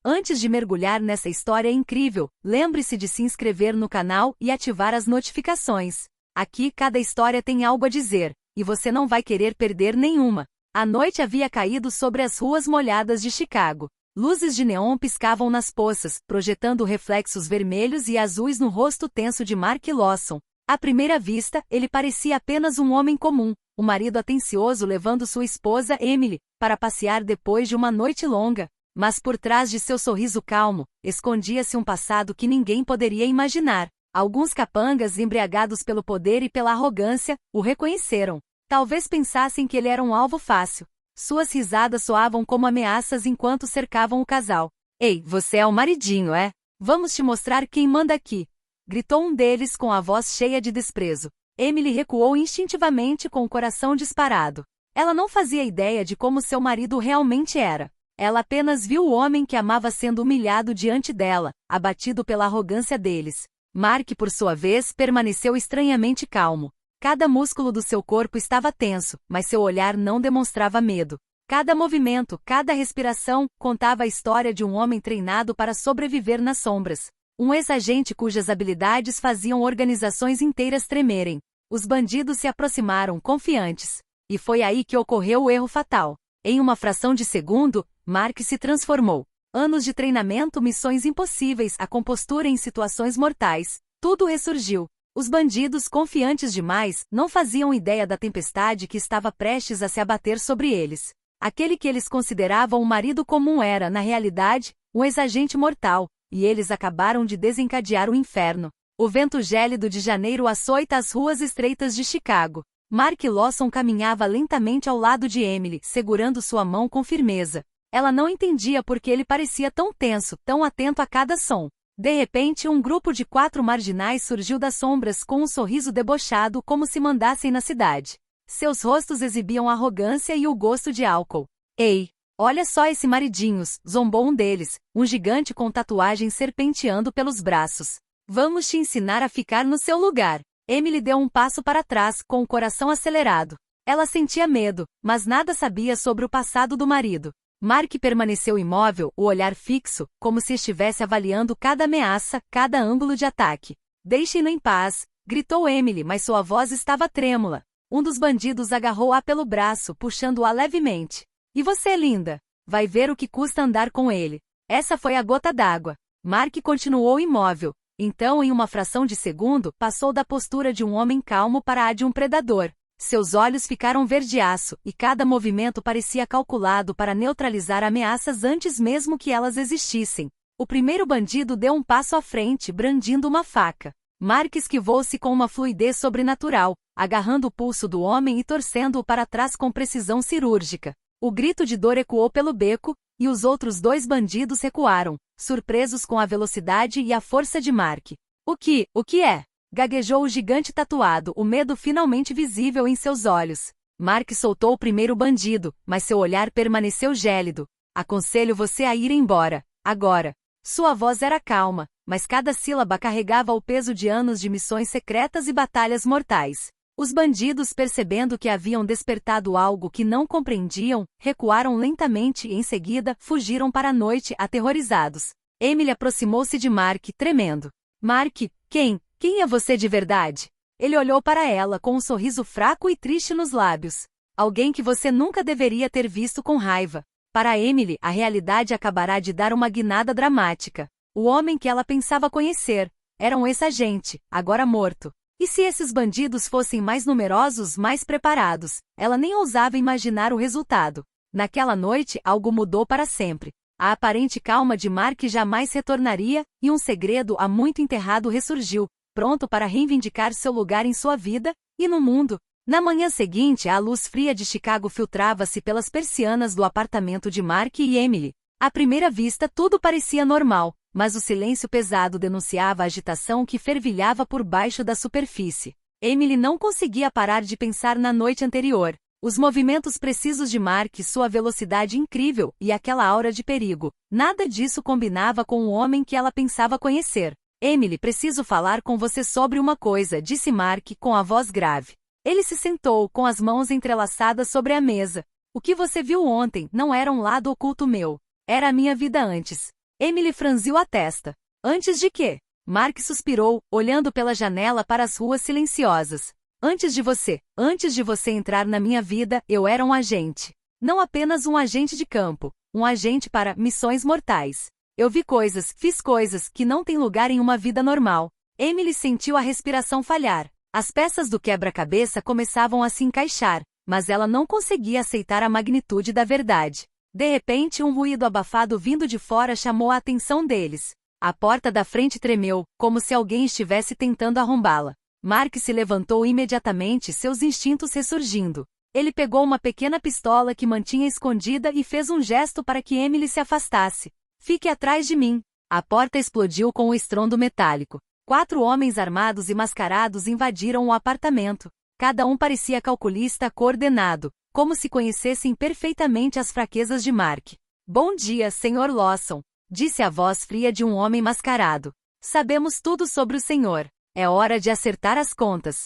Antes de mergulhar nessa história incrível, lembre-se de se inscrever no canal e ativar as notificações. Aqui cada história tem algo a dizer, e você não vai querer perder nenhuma. A noite havia caído sobre as ruas molhadas de Chicago. Luzes de neon piscavam nas poças, projetando reflexos vermelhos e azuis no rosto tenso de Mark Lawson. À primeira vista, ele parecia apenas um homem comum, o marido atencioso levando sua esposa Emily para passear depois de uma noite longa. Mas por trás de seu sorriso calmo, escondia-se um passado que ninguém poderia imaginar. Alguns capangas, embriagados pelo poder e pela arrogância, o reconheceram. Talvez pensassem que ele era um alvo fácil. Suas risadas soavam como ameaças enquanto cercavam o casal. Ei, você é o maridinho, é? Vamos te mostrar quem manda aqui. Gritou um deles com a voz cheia de desprezo. Emily recuou instintivamente com o coração disparado. Ela não fazia ideia de como seu marido realmente era. Ela apenas viu o homem que amava sendo humilhado diante dela, abatido pela arrogância deles. Mark, por sua vez, permaneceu estranhamente calmo. Cada músculo do seu corpo estava tenso, mas seu olhar não demonstrava medo. Cada movimento, cada respiração, contava a história de um homem treinado para sobreviver nas sombras. Um ex-agente cujas habilidades faziam organizações inteiras tremerem. Os bandidos se aproximaram, confiantes. E foi aí que ocorreu o erro fatal. Em uma fração de segundo, Mark se transformou. Anos de treinamento, missões impossíveis, a compostura em situações mortais. Tudo ressurgiu. Os bandidos, confiantes demais, não faziam ideia da tempestade que estava prestes a se abater sobre eles. Aquele que eles consideravam um marido comum era, na realidade, um ex-agente mortal, e eles acabaram de desencadear o inferno. O vento gélido de janeiro açoita as ruas estreitas de Chicago. Mark Lawson caminhava lentamente ao lado de Emily, segurando sua mão com firmeza. Ela não entendia por que ele parecia tão tenso, tão atento a cada som. De repente, um grupo de 4 marginais surgiu das sombras com um sorriso debochado como se mandassem na cidade. Seus rostos exibiam arrogância e o gosto de álcool. Ei, olha só esse maridinhos, zombou um deles, um gigante com tatuagens serpenteando pelos braços. Vamos te ensinar a ficar no seu lugar. Emily deu um passo para trás, com o coração acelerado. Ela sentia medo, mas nada sabia sobre o passado do marido. Mark permaneceu imóvel, o olhar fixo, como se estivesse avaliando cada ameaça, cada ângulo de ataque. Deixem-no em paz, gritou Emily, mas sua voz estava trêmula. Um dos bandidos agarrou-a pelo braço, puxando-a levemente. E você, linda? Vai ver o que custa andar com ele. Essa foi a gota d'água. Mark continuou imóvel. Então, em uma fração de segundo, passou da postura de um homem calmo para a de um predador. Seus olhos ficaram verdeaço, e cada movimento parecia calculado para neutralizar ameaças antes mesmo que elas existissem. O primeiro bandido deu um passo à frente, brandindo uma faca. Mark esquivou-se com uma fluidez sobrenatural, agarrando o pulso do homem e torcendo-o para trás com precisão cirúrgica. O grito de dor ecoou pelo beco, e os outros 2 bandidos recuaram, surpresos com a velocidade e a força de Mark. O que é? Gaguejou o gigante tatuado, o medo finalmente visível em seus olhos. Mark soltou o primeiro bandido, mas seu olhar permaneceu gélido. Aconselho você a ir embora, agora. Sua voz era calma, mas cada sílaba carregava o peso de anos de missões secretas e batalhas mortais. Os bandidos, percebendo que haviam despertado algo que não compreendiam, recuaram lentamente e em seguida fugiram para a noite aterrorizados. Emily aproximou-se de Mark, tremendo. Mark, quem é você de verdade? Ele olhou para ela com um sorriso fraco e triste nos lábios. Alguém que você nunca deveria ter visto com raiva. Para Emily, a realidade acabará de dar uma guinada dramática. O homem que ela pensava conhecer era um ex-agente, agora morto. E se esses bandidos fossem mais numerosos, mais preparados? Ela nem ousava imaginar o resultado. Naquela noite, algo mudou para sempre. A aparente calma de Mark jamais retornaria, e um segredo há muito enterrado ressurgiu, pronto para reivindicar seu lugar em sua vida e no mundo. Na manhã seguinte, a luz fria de Chicago filtrava-se pelas persianas do apartamento de Mark e Emily. À primeira vista, tudo parecia normal, mas o silêncio pesado denunciava a agitação que fervilhava por baixo da superfície. Emily não conseguia parar de pensar na noite anterior. Os movimentos precisos de Mark, sua velocidade incrível e aquela aura de perigo. Nada disso combinava com o homem que ela pensava conhecer. Emily, preciso falar com você sobre uma coisa, disse Mark com a voz grave. Ele se sentou, com as mãos entrelaçadas sobre a mesa. O que você viu ontem não era um lado oculto meu. Era a minha vida antes. Emily franziu a testa. Antes de quê? Mark suspirou, olhando pela janela para as ruas silenciosas. Antes de você entrar na minha vida, eu era um agente. Não apenas um agente de campo, um agente para missões mortais. Eu vi coisas, fiz coisas que não têm lugar em uma vida normal. Emily sentiu a respiração falhar. As peças do quebra-cabeça começavam a se encaixar, mas ela não conseguia aceitar a magnitude da verdade. De repente, um ruído abafado vindo de fora chamou a atenção deles. A porta da frente tremeu, como se alguém estivesse tentando arrombá-la. Mark se levantou imediatamente, seus instintos ressurgindo. Ele pegou uma pequena pistola que mantinha escondida e fez um gesto para que Emily se afastasse. Fique atrás de mim. A porta explodiu com um estrondo metálico. 4 homens armados e mascarados invadiram o apartamento. Cada um parecia calculista coordenado, como se conhecessem perfeitamente as fraquezas de Mark. Bom dia, Sr. Lawson, disse a voz fria de um homem mascarado. Sabemos tudo sobre o senhor. É hora de acertar as contas.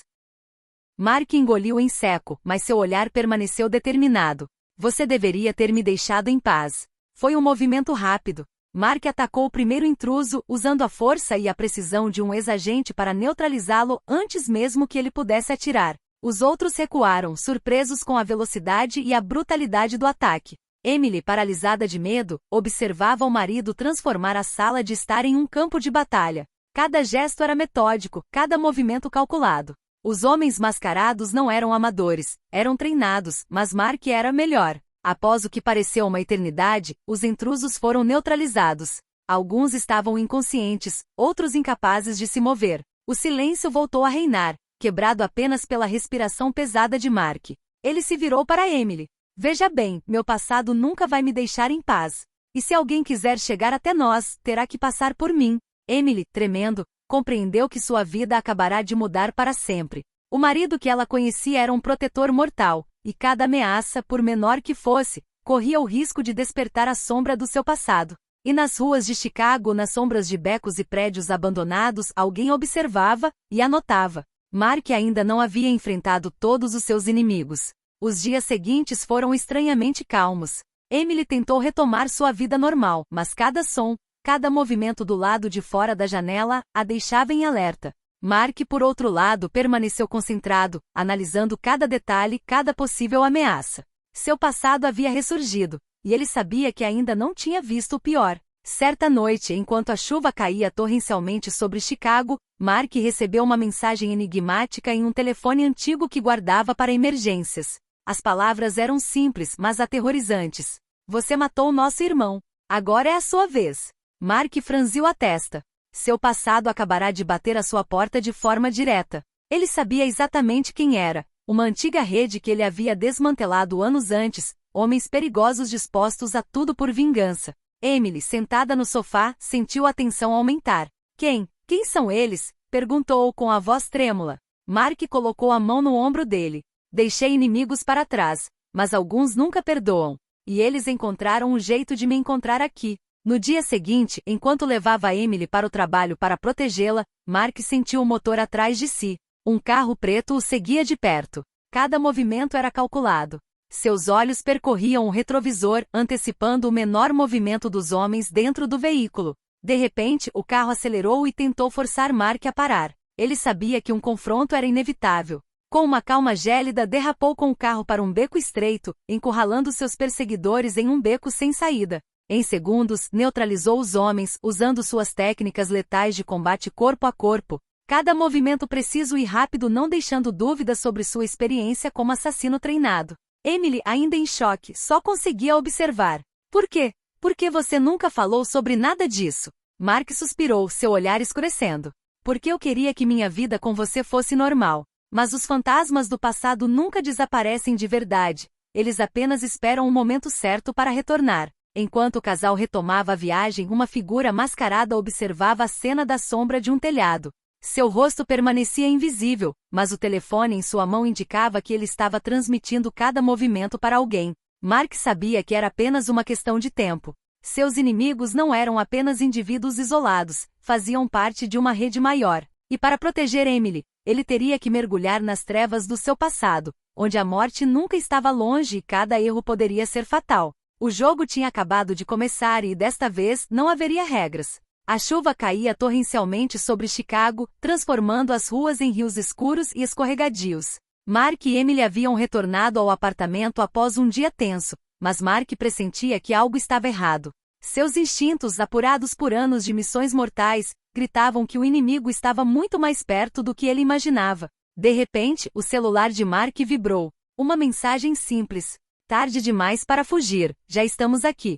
Mark engoliu em seco, mas seu olhar permaneceu determinado. Você deveria ter me deixado em paz. Foi um movimento rápido. Mark atacou o primeiro intruso, usando a força e a precisão de um ex-agente para neutralizá-lo antes mesmo que ele pudesse atirar. Os outros recuaram, surpresos com a velocidade e a brutalidade do ataque. Emily, paralisada de medo, observava o marido transformar a sala de estar em um campo de batalha. Cada gesto era metódico, cada movimento calculado. Os homens mascarados não eram amadores, eram treinados, mas Mark era melhor. Após o que pareceu uma eternidade, os intrusos foram neutralizados. Alguns estavam inconscientes, outros incapazes de se mover. O silêncio voltou a reinar, quebrado apenas pela respiração pesada de Mark. Ele se virou para Emily. Veja bem, meu passado nunca vai me deixar em paz. E se alguém quiser chegar até nós, terá que passar por mim. Emily, tremendo, compreendeu que sua vida acabará de mudar para sempre. O marido que ela conhecia era um protetor mortal, e cada ameaça, por menor que fosse, corria o risco de despertar a sombra do seu passado. E nas ruas de Chicago, nas sombras de becos e prédios abandonados, alguém observava e anotava. Mark ainda não havia enfrentado todos os seus inimigos. Os dias seguintes foram estranhamente calmos. Emily tentou retomar sua vida normal, mas cada som, cada movimento do lado de fora da janela, a deixava em alerta. Mark, por outro lado, permaneceu concentrado, analisando cada detalhe, cada possível ameaça. Seu passado havia ressurgido, e ele sabia que ainda não tinha visto o pior. Certa noite, enquanto a chuva caía torrencialmente sobre Chicago, Mark recebeu uma mensagem enigmática em um telefone antigo que guardava para emergências. As palavras eram simples, mas aterrorizantes. Você matou nosso irmão. Agora é a sua vez. Mark franziu a testa. Seu passado acabará de bater à sua porta de forma direta. Ele sabia exatamente quem era. Uma antiga rede que ele havia desmantelado anos antes, homens perigosos dispostos a tudo por vingança. Emily, sentada no sofá, sentiu a tensão aumentar. Quem são eles? Perguntou com a voz trêmula. Mark colocou a mão no ombro dele. Deixei inimigos para trás, mas alguns nunca perdoam. E eles encontraram um jeito de me encontrar aqui. No dia seguinte, enquanto levava Emily para o trabalho para protegê-la, Mark sentiu o motor atrás de si. Um carro preto o seguia de perto. Cada movimento era calculado. Seus olhos percorriam o retrovisor, antecipando o menor movimento dos homens dentro do veículo. De repente, o carro acelerou e tentou forçar Mark a parar. Ele sabia que um confronto era inevitável. Com uma calma gélida, derrapou com o carro para um beco estreito, encurralando seus perseguidores em um beco sem saída. Em segundos, neutralizou os homens, usando suas técnicas letais de combate corpo a corpo. Cada movimento preciso e rápido, não deixando dúvidas sobre sua experiência como assassino treinado. Emily, ainda em choque, só conseguia observar. Por quê? Por que você nunca falou sobre nada disso? Mark suspirou, seu olhar escurecendo. Porque eu queria que minha vida com você fosse normal. Mas os fantasmas do passado nunca desaparecem de verdade. Eles apenas esperam o momento certo para retornar. Enquanto o casal retomava a viagem, uma figura mascarada observava a cena da sombra de um telhado. Seu rosto permanecia invisível, mas o telefone em sua mão indicava que ele estava transmitindo cada movimento para alguém. Mark sabia que era apenas uma questão de tempo. Seus inimigos não eram apenas indivíduos isolados, faziam parte de uma rede maior. E para proteger Emily, ele teria que mergulhar nas trevas do seu passado, onde a morte nunca estava longe e cada erro poderia ser fatal. O jogo tinha acabado de começar e desta vez não haveria regras. A chuva caía torrencialmente sobre Chicago, transformando as ruas em rios escuros e escorregadios. Mark e Emily haviam retornado ao apartamento após um dia tenso, mas Mark pressentia que algo estava errado. Seus instintos, apurados por anos de missões mortais, gritavam que o inimigo estava muito mais perto do que ele imaginava. De repente, o celular de Mark vibrou. Uma mensagem simples. Tarde demais para fugir, já estamos aqui.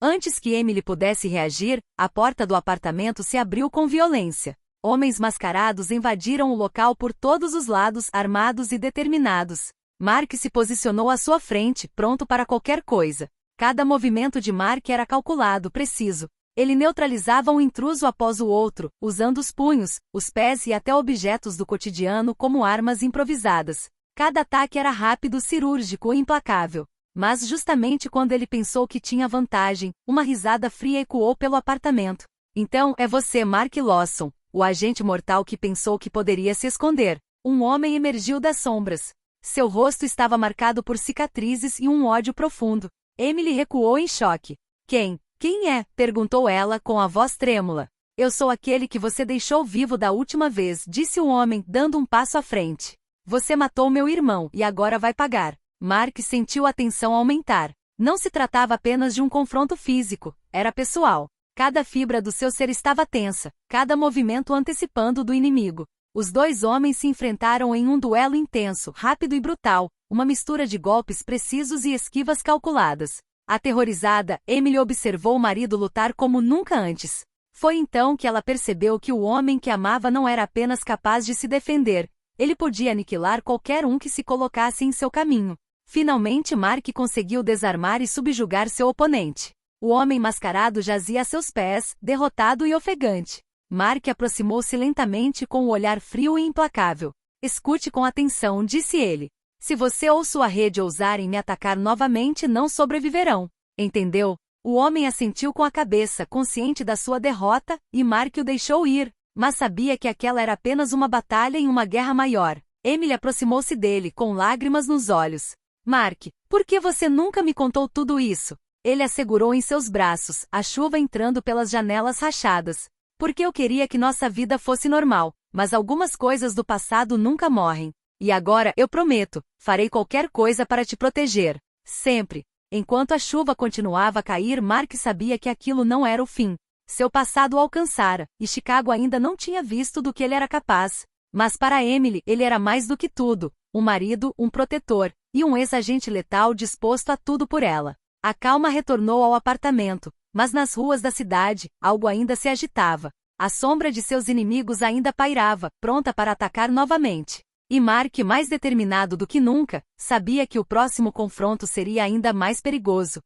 Antes que Emily pudesse reagir, a porta do apartamento se abriu com violência. Homens mascarados invadiram o local por todos os lados, armados e determinados. Mark se posicionou à sua frente, pronto para qualquer coisa. Cada movimento de Mark era calculado, preciso. Ele neutralizava um intruso após o outro, usando os punhos, os pés e até objetos do cotidiano como armas improvisadas. Cada ataque era rápido, cirúrgico e implacável. Mas justamente quando ele pensou que tinha vantagem, uma risada fria ecoou pelo apartamento. Então, é você, Mark Lawson, o agente mortal que pensou que poderia se esconder. Um homem emergiu das sombras. Seu rosto estava marcado por cicatrizes e um ódio profundo. Emily recuou em choque. Quem é? Perguntou ela com a voz trêmula. Eu sou aquele que você deixou vivo da última vez, disse o homem, dando um passo à frente. Você matou meu irmão e agora vai pagar. Mark sentiu a tensão aumentar. Não se tratava apenas de um confronto físico, era pessoal. Cada fibra do seu ser estava tensa, cada movimento antecipando do inimigo. Os dois homens se enfrentaram em um duelo intenso, rápido e brutal, uma mistura de golpes precisos e esquivas calculadas. Aterrorizada, Emily observou o marido lutar como nunca antes. Foi então que ela percebeu que o homem que amava não era apenas capaz de se defender, ele podia aniquilar qualquer um que se colocasse em seu caminho. Finalmente Mark conseguiu desarmar e subjugar seu oponente. O homem mascarado jazia a seus pés, derrotado e ofegante. Mark aproximou-se lentamente com o olhar frio e implacável. Escute com atenção, disse ele. Se você ou sua rede ousarem me atacar novamente, não sobreviverão. Entendeu? O homem assentiu com a cabeça, consciente da sua derrota, e Mark o deixou ir, mas sabia que aquela era apenas uma batalha em uma guerra maior. Emily aproximou-se dele, com lágrimas nos olhos. Mark, por que você nunca me contou tudo isso? Ele a segurou em seus braços, a chuva entrando pelas janelas rachadas. Porque eu queria que nossa vida fosse normal, mas algumas coisas do passado nunca morrem. E agora, eu prometo, farei qualquer coisa para te proteger. Sempre. Enquanto a chuva continuava a cair, Mark sabia que aquilo não era o fim. Seu passado o alcançara, e Chicago ainda não tinha visto do que ele era capaz. Mas para Emily, ele era mais do que tudo. Um marido, um protetor, e um ex-agente letal disposto a tudo por ela. A calma retornou ao apartamento, mas nas ruas da cidade, algo ainda se agitava. A sombra de seus inimigos ainda pairava, pronta para atacar novamente. E Mark, mais determinado do que nunca, sabia que o próximo confronto seria ainda mais perigoso.